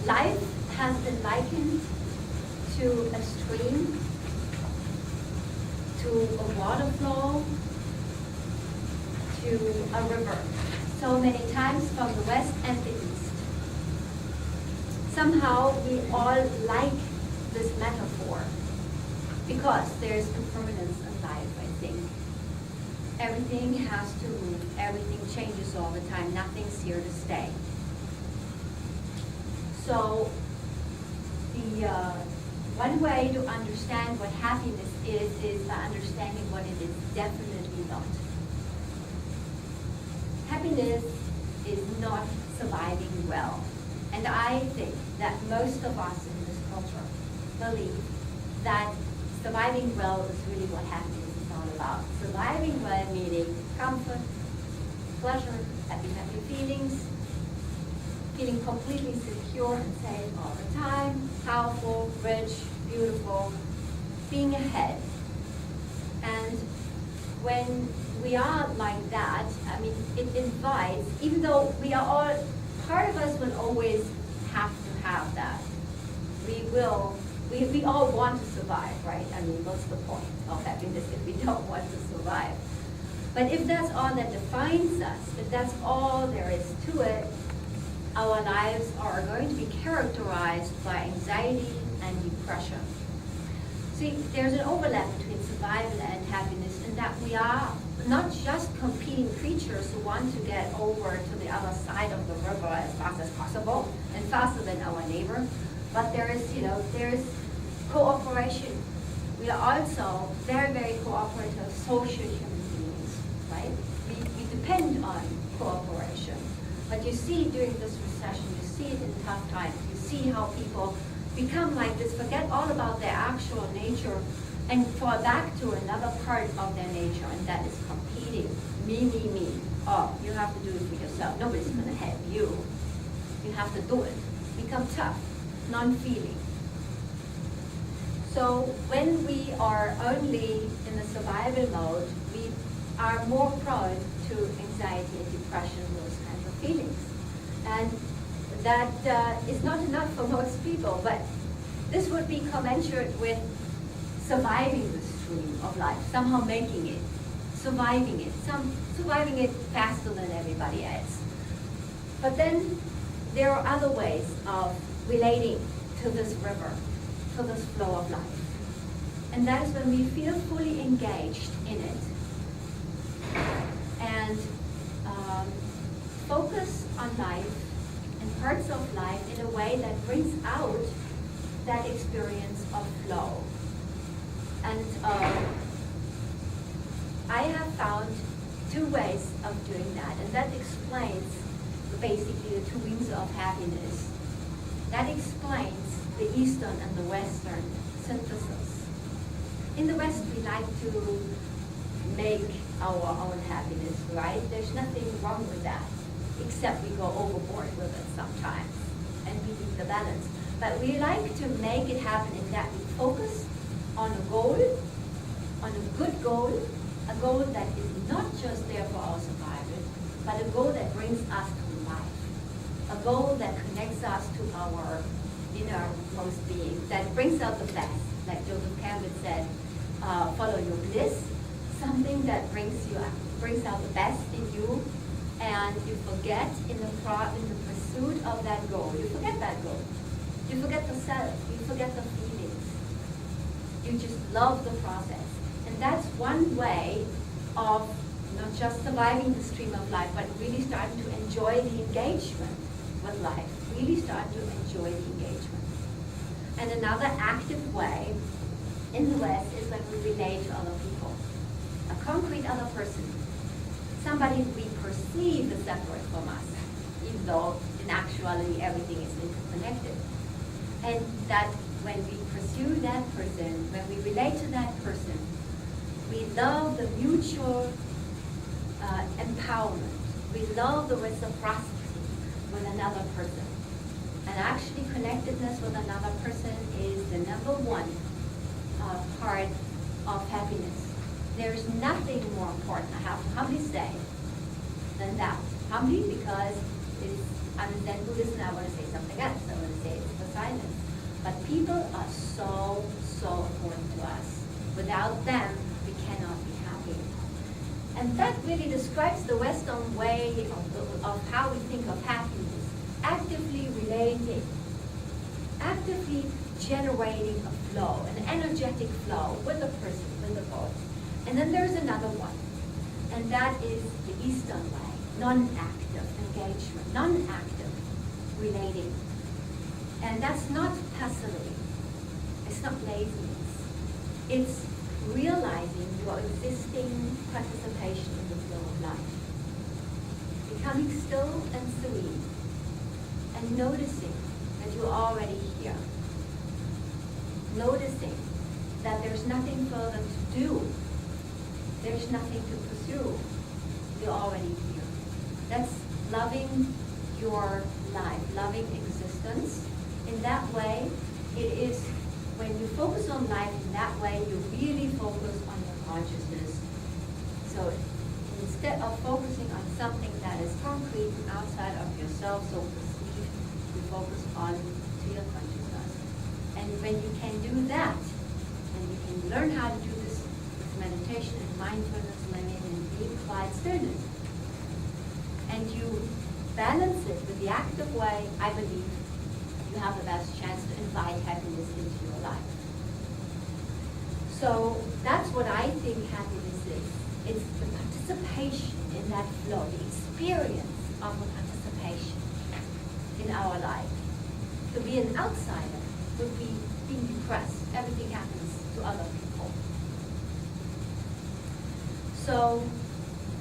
Life has been likened to a stream, to a water flow, to a river. So many times from the west and the east. Somehow we all like this metaphor because there's impermanence in life, I think. Everything has to move, everything changes all the time, nothing's here to stay. So the one way to understand what happiness is by understanding what it is definitely not. Happiness is not surviving well. And I think that most of us in this culture believe that surviving well is really what happiness is all about. Surviving well meaning comfort, pleasure, happy feelings, feeling completely secure and safe all the time, powerful, rich, beautiful, being ahead. And when we are like that, I mean, it invites, even though we are all, part of us will always have to have that. We all want to survive, right? I mean, what's the point of happiness if we don't want to survive? But if that's all that defines us, if that's all there is to it, our lives are going to be characterized by anxiety and depression. See, there's an overlap between survival and happiness in that we are not just competing creatures who want to get over to the other side of the river as fast as possible and faster than our neighbor, but there is cooperation. We are also very, very cooperative social human beings, right? We depend on cooperation. But you see during this recession, you see it in tough times, you see how people become like this, forget all about their actual nature and fall back to another part of their nature, and that is competing. Me. Oh, you have to do it for yourself. Nobody's going to help you. You have to do it. Become tough, non-feeling. So when we are only in the survival mode, we are more prone to anxiety and depression, those kinds of feelings. And that is not enough for most people, but this would be commensurate with surviving the stream of life, somehow making it, surviving it faster than everybody else. But then there are other ways of relating to this river, to this flow of life. And that is when we feel fully engaged in it and focus on life and parts of life in a way that brings out that experience of flow. And I have found two ways of doing that, and that explains basically the two wings of happiness. That explains the Eastern and the Western synthesis. In the West, we like to make our own happiness, right? There's nothing wrong with that, except we go overboard with it sometimes, and we need the balance. But we like to make it happen in that we focus on a goal, on a good goal, a goal that is not just there for our survival, but a goal that brings us to life, a goal that connects us to our innermost being, that brings out the best, like Joseph Campbell said, follow your bliss, something that brings out the best in you, and you forget in the pursuit of that goal, you forget that goal. You forget the self, you forget the feelings. You just love the process. And that's one way of not just surviving the stream of life, but really starting to enjoy the engagement with life. Really starting to enjoy the engagement. And another active way in the West is when we relate to other people. A concrete other person. Somebody we perceive as separate from us, even though in actuality everything is interconnected. And that when we pursue that person, when we relate to that person, we love the mutual empowerment. We love the reciprocity with another person. And actually connectedness with another person is the number one part of happiness. There's nothing more important, I have to humbly say, than that. Humbly because I'm a Zen Buddhist and I want to say something else. I want to say But people are so, so important to us. Without them, we cannot be happy. And that really describes the Western way of how we think of happiness. Actively relating, actively generating a flow, an energetic flow with the person, with the boat. And then there's another one, and that is the Eastern way, non-active engagement, non-active relating. And that's not passivity, it's not laziness, it's realizing your existing participation in the flow of life. Becoming still and serene, and noticing that you're already here. Noticing that there's nothing further to do. There's nothing to pursue. You're already here. That's loving your life, loving existence. In that way, it is, when you focus on life in that way, you really focus on your consciousness. So instead of focusing on something that is concrete and outside of yourself, so perceived, you focus on to your consciousness. And when you can do that, and you can learn how to do this with meditation and mindfulness, living and being quiet stillness, and you balance it with the active way, I believe you have the best chance to invite happiness into your life. So that's what I think happiness is. It's the participation in that flow, the experience of a participation in our life. To be an outsider would be being depressed. Everything happens to other people. So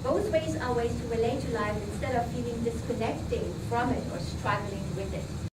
both ways are ways to relate to life instead of feeling disconnecting from it or struggling with it.